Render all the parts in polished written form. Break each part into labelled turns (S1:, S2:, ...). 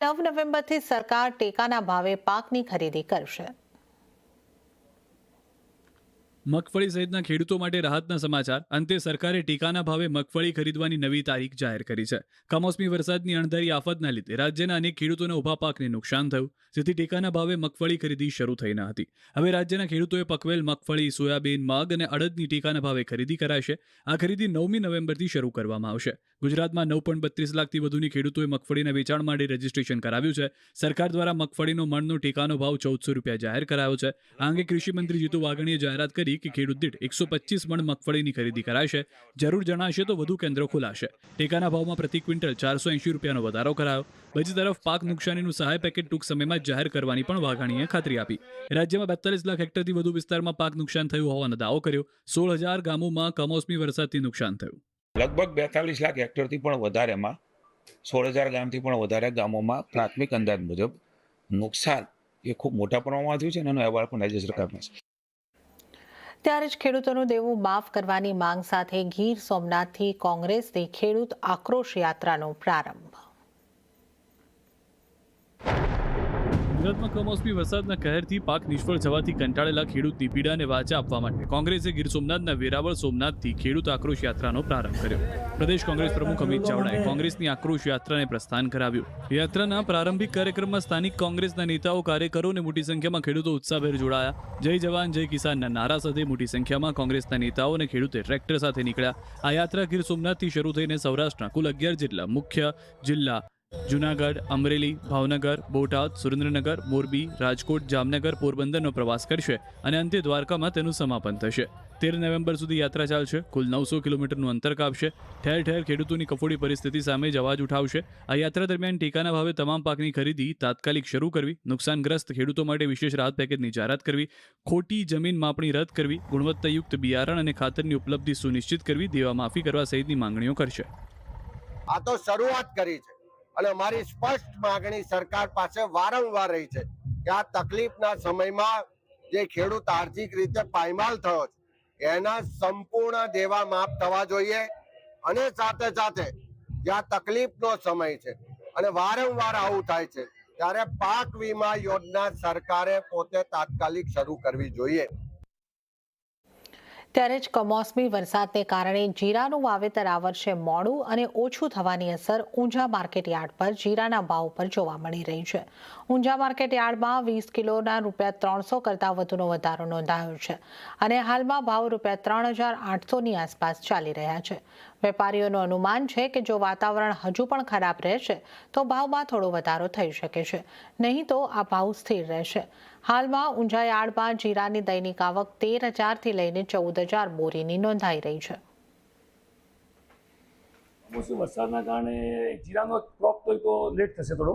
S1: 9 નવેમ્બરથી સરકાર ટેકાના ભાવે પાકની ખરીદી કરશે।
S2: મગફળી સહિતના ખેડૂતો માટે રાહતના સમાચાર। અંતે સરકારે ટેકાના ભાવે મગફળી ખરીદવાની નવી તારીખ જાહેર કરી છે। કમોસમી વરસાદની અણધારી આફતના લીધે રાજ્યના અનેક ખેડૂતોના ઊભા પાકને નુકસાન થયું, જેથી ટેકાના ભાવે મગફળી ખરીદી શરૂ થઈ ન હતી। હવે રાજ્યના ખેડૂતોએ પકવેલ મગફળી, સોયાબીન, મગ અને અડદની ટેકાના ભાવે ખરીદી કરાશે। આ ખરીદી 9મી નવેમ્બરથી શરૂ કરવામાં આવશે। ગુજરાતમાં 9.32 લાખથી વધુની ખેડૂતોએ મગફળીના વેચાણ માટે રજીસ્ટ્રેશન કરાવ્યું છે। સરકાર દ્વારા મગફળીનો મણનો ટેકાનો ભાવ 1400 રૂપિયા જાહેર કરાયો છે। આ અંગે કૃષિ મંત્રી જીતુ વાઘાણીએ જાહેરાત કરી કે ખેડૂત દીઠ 125 મણ મગફળીની ખરીદી કરાશે। જરૂર જણાશે તો વધુ કેન્દ્રો ખોલાશે। ટેકાના ભાવમાં પ્રતિ ક્વિન્ટલ 480 રૂપિયાનો વધારો કરાયો। બીજી તરફ પાક નુકસાનીનું સહાય પેકેજ ટૂંક સમયમાં જાહેર કરવાની પણ વાઘાણીએ ખાતરી આપી। રાજ્યમાં 42 લાખ હેક્ટરથી વધુ વિસ્તારમાં પાક નુકસાન થયું હોવાનો દાવો કર્યો। 16,000 ગામોમાં કમોસમી વરસાદથી નુકસાન થયું।
S3: લગભગ 42 લાખ હેક્ટરથી પણ વધારેમાં 16,000 ગામથી પણ વધારે ગામોમાં પ્રાથમિક અંદાજ મુજબ નુકસાન એ ખૂબ મોટા પ્રમાણમાં થયું છે અને એનો અહેવાલ પણ રાજ્ય સરકારમાં છે।
S1: ત્યારે જ ખેડૂતોનું દેવું માફ કરવાની માંગ સાથે ગીર સોમનાથથી કોંગ્રેસની ખેડૂત આક્રોશ યાત્રાનો પ્રારંભ।
S2: ગુજરાતમાં કમોસમી વરસાદના કહેરથી પાક નિષ્ફળ જવાથી કંટાળેલા ખેડૂતની પીડાને વાચા આપવા માટે કોંગ્રેસે ગીર સોમનાથના વેરાવળ સોમનાથથી ખેડૂત આક્રોશ યાત્રાનો પ્રારંભ કર્યો। પ્રદેશ કોંગ્રેસ પ્રમુખ અમિત ચાવડાએ કોંગ્રેસની આક્રોશ યાત્રાને પ્રસ્થાન કરાવ્યું। યાત્રાના પ્રારંભિક કાર્યક્રમમાં સ્થાનિક કોંગ્રેસના નેતાઓ, કાર્યકરો અને મોટી સંખ્યામાં ખેડૂતો ઉત્સાહભેર જોડાયા। જય જવાન જય કિસાનના નારા સાથે મોટી સંખ્યામાં કોંગ્રેસના નેતાઓ અને ખેડૂતો ટ્રેક્ટર સાથે નીકળ્યા। આ યાત્રા ગીર સોમનાથથી શરૂ થઈને સૌરાષ્ટ્રના કુલ 11 જેટલા મુખ્ય જિલ્લા જૂનાગઢ, અમરેલી, ભાવનગર, બોટાદ, સુરેન્દ્રનગર, મોરબી, રાજકોટ, જામનગર, પોરબંદરનો પ્રવાસ કરશે અને અંતે દ્વારકામાં તેનું સમાપન થશે। 13 નવેમ્બર સુધી યાત્રા ચાલશે। કુલ 900 કિલોમીટરનું અંતર કાપશે। ઠેર ઠેર ખેડૂતોની કફોડી પરિસ્થિતિ સામે જ અવાજ ઉઠાવશે। આ યાત્રા દરમિયાન ટેકાના ભાવે તમામ પાકની ખરીદી તાત્કાલિક શરૂ કરવી, નુકસાનગ્રસ્ત ખેડૂતો માટે વિશેષ રાહત પેકેજની જાહેરાત કરવી, ખોટી જમીન માપણી રદ કરવી, ગુણવત્તાયુક્ત બિયારણ અને ખાતરની ઉપલબ્ધિ સુનિશ્ચિત કરવી, દેવા માફી કરવા સહિતની માંગણીઓ કરશે।
S4: આ તો શરૂઆત કરી છે અને અમારી સ્પષ્ટ માંગણી સરકાર પાસે વારંવાર રહી છે કે આ તકલીફના સમયમાં જે ખેડૂત આર્થિક રીતે પાયમાલ થયો છે એના સંપૂર્ણ દેવા માફ થવા જોઈએ અને સાથે સાથે જ્યાં તકલીફનો સમય છે અને વારંવાર આવું થાય છે ત્યારે પાક વીમા યોજના સરકારે પોતે તાત્કાલિક શરૂ કરવી જોઈએ।
S1: ત્યારે જ કમોસમી વરસાદને કારણે જીરાનું વાવેતર આ વર્ષે મોડું અને ઓછું થવાની અસર ઊંઝા માર્કેટ યાર્ડ પર જીરાના ભાવ પર જોવા મળી રહી છે। ઊંઝા માર્કેટ યાર્ડમાં 20 કિલોના ₹300 કરતાં વધુનો વધારો નોંધાયો છે અને હાલમાં ભાવ ₹3,800ની આસપાસ ચાલી રહ્યા છે। વેપારીઓનું અનુમાન છે કે જો વાતાવરણ હજુ પણ ખરાબ રહેશે તો ભાવમાં થોડો વધારો થઈ શકે છે, નહીં તો આ ભાવ સ્થિર રહેશે। હાલમાં ઊંઝા યાર્ડમાં જીરાની દૈનિક આવક 13,000થી લઈને 14,000 બોરીની નોંધાઈ રહી છે।
S5: વરસાદના કારણે જીરાનો ક્રોપ તો લેટ થશે થોડો।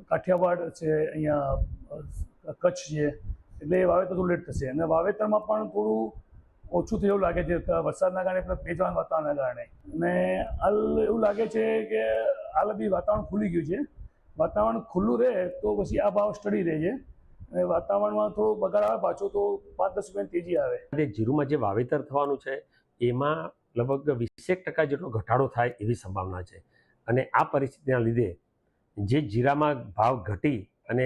S5: કાઠિયાવાડ છે, અહીંયા કચ્છ છે, એટલે એ વાવેતર થોડું લેટ થશે અને વાવેતરમાં પણ થોડું ઓછું થયું લાગે છે વરસાદના કારણે, ભેજવાળા વાતાવરણના કારણે। અને હાલ એવું લાગે છે કે હાલ બી વાતાવરણ ખુલી ગયું છે। વાતાવરણ ખુલ્લું રહે તો પછી આ ભાવ સ્ટડી રહે છે અને વાતાવરણમાં થોડો બગાડ આવે પાછો તો 5-10 રૂપિયાની તેજી આવે।
S6: જીરુમાં જે વાવેતર થવાનું છે એમાં લગભગ 20% જેટલો ઘટાડો થાય એવી સંભાવના છે અને આ પરિસ્થિતિના લીધે જે જીરામાં ભાવ ઘટી અને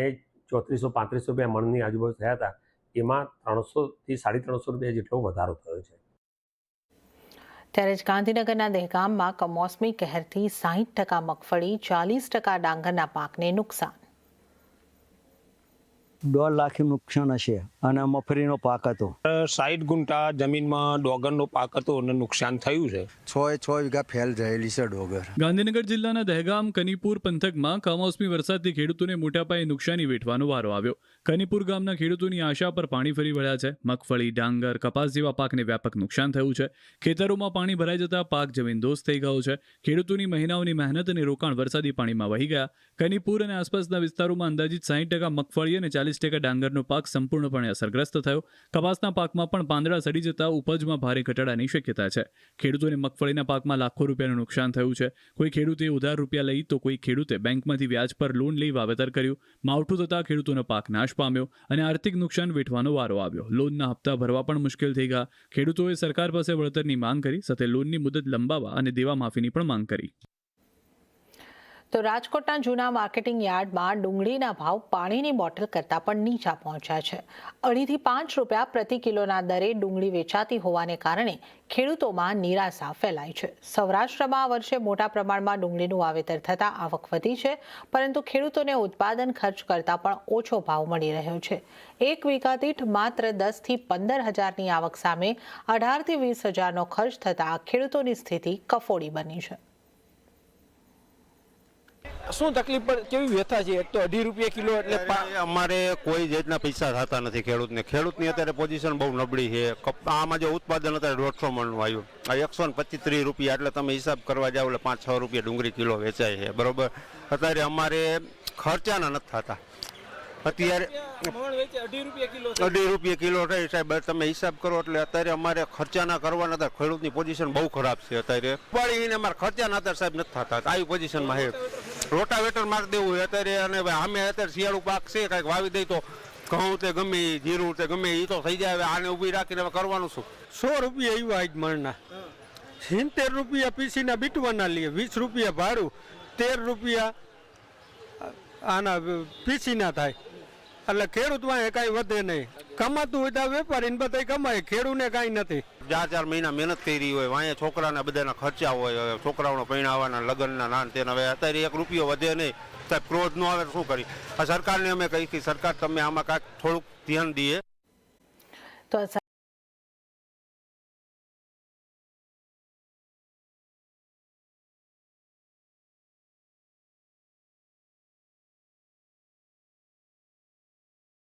S6: 3400-3500 રૂપિયા મણની આજુબાજુ થયા હતા એમાં 300થી 350 રૂપિયા જેટલો વધારો થયો છે।
S1: ત્યારે જ ગાંધીનગરના દહેગામમાં કમોસમી કહેરથી 60% મગફળી, 40% ડાંગરના પાકને નુકસાન।
S7: 1.5 લાખ નુકસાન હશે અને મગફળીનો પાક હતો।
S8: 60 ગુંઠા જમીનમાં ડોગરનો પાક હતો અને નુકસાન થયું છે।
S7: 6 વીઘા ફેલ રહેલી છે ડોગર।
S2: ગાંધીનગર જિલ્લાના દહેગામ કનીપુર પંથકમાં કમોસમી વરસાદથી ખેડૂતોને મોટા પાયે નુકસાની વેઠવાનો વારો આવ્યો। કનીપુર ગામના ખેડૂતોની આશા પર પાણી ફરી વળ્યા છે। મગફળી, ડાંગર, કપાસ જેવા પાકને વ્યાપક નુકસાન થયું છે। ખેતરોમાં પાણી ભરાઈ જતા પાક જમીનદોસ્ત થઈ ગયો છે। ખેડૂતોની મહિનાઓની મહેનત અને રોકાણ વરસાદી પાણીમાં વહી ગયા। કનીપુર અને આસપાસના વિસ્તારોમાં અંદાજિત 60% મગફળી અને 40% ડાંગરનો પાક સંપૂર્ણપણે અસરગ્રસ્ત થયો। કપાસના પાકમાં પણ પાંદડા સડી જતા ઉપજમાં ભારે ઘટાડાની શક્યતા છે। ખેડૂતોને મગફળીના પાકમાં લાખો રૂપિયાનું નુકસાન થયું છે। કોઈ ખેડૂતે ઉધાર રૂપિયા લઈ તો કોઈ ખેડૂતે બેંકમાંથી વ્યાજ પર લોન લઈ વાવેતર કર્યું। માવઠું થતાં ખેડૂતોનો પાક નાશ પામ્યો અને આર્થિક નુકસાન વેઠવાનો વારો આવ્યો। લોનના હપ્તા ભરવા પણ મુશ્કેલ થઈ ગયા। ખેડૂતોએ સરકાર પાસે વળતરની માંગ કરી, સાથે લોનની મુદત લંબાવવા અને દેવા માફીની પણ માંગ કરી।
S1: તો રાજકોટના જૂના માર્કેટિંગ યાર્ડમાં ડુંગળીના ભાવ પાણીની બોટલ કરતાં પણ નીચા પહોંચ્યા છે. 2 થી 5 રૂપિયા પ્રતિ કિલોના દરે ડુંગળી વેચાતી હોવાને કારણે ખેડૂતોમાં નિરાશા ફેલાઈ છે. સૌરાષ્ટ્રમાં આ વર્ષે મોટા પ્રમાણમાં ડુંગળીનું વાવેતર થતાં આવક વધી છે, પરંતુ ખેડૂતોને ઉત્પાદન ખર્ચ કરતાં પણ ઓછો ભાવ મળી રહ્યો છે. 1 વીઘા દીઠ માત્ર 10 થી 15 હજારની આવક સામે 18 થી 20 હજારનો ખર્ચ થતાં ખેડૂતોની સ્થિતિ કફોડી બની છે.
S9: શું તકલીફ પર કેવી વ્યથા છે? એક તો 2.5 રૂપિયા કિલો એટલે
S10: અમારે કોઈ જાતના પૈસા થતા નથી ખેડૂતની અત્યારે પોઝિશન બહુ નબળી છે. આમાં જો ઉત્પાદન અત્યારે 150 મણનું આવ્યું, આ 125-30 રૂપિયા એટલે તમે હિસાબ કરવા જાવ એટલે 5-6 રૂપિયા ડુંગળી કિલો વેચાય છે, બરોબર. અત્યારે અમારે ખર્ચાના નથી થતા. અત્યારે 2.5 રૂપિયા કિલો થાય સાહેબ, તમે હિસાબ કરો એટલે અત્યારે અમારે ખર્ચાના કરવાના હતા. ખેડૂતની પોઝિશન બહુ ખરાબ છે અત્યારે. પાડીને અમારે ખર્ચાના અત્યારે સાહેબ નથી થતા, આવી પોઝિશનમાં છે. રોટાવેટર મારી દેવું હોય અત્યારે, અને અમે અત્યારે શિયાળુ પાક છે કાંઈક વાવી દઈ તો ઘઉં તે ગમે જીરું તે ગમે એ તો થઈ જાય. આને ઊભી રાખીને હવે કરવાનું શું?
S9: 100 રૂપિયા આવ્યા આજ મણના, 70 રૂપિયા પીસીના બીટવાના લઈએ, 20 રૂપિયા ભાડું, 13 રૂપિયા આના પીસીના થાય. એટલે ખેડૂતમાં કાંઈ વધે નહીં. કમાતું હોય તો વેપારીને બધા કમાય, ખેડૂતને કાંઈ નથી.
S10: 4 મહિના મહેનત કરી હોય, અહીંયા છોકરાના બધાના ખર્ચા હોય, છોકરાઓનો પૈણાવાના લગ્નના નાન તેને. હવે અત્યારે 1 રૂપિયો વધે નહીં, સાહેબ ક્રોધ ન આવે શું કરી? આ સરકારને અમે કહી કે સરકાર તમે આમાં કાંઈક થોડુંક ધ્યાન દઈએ.
S1: તો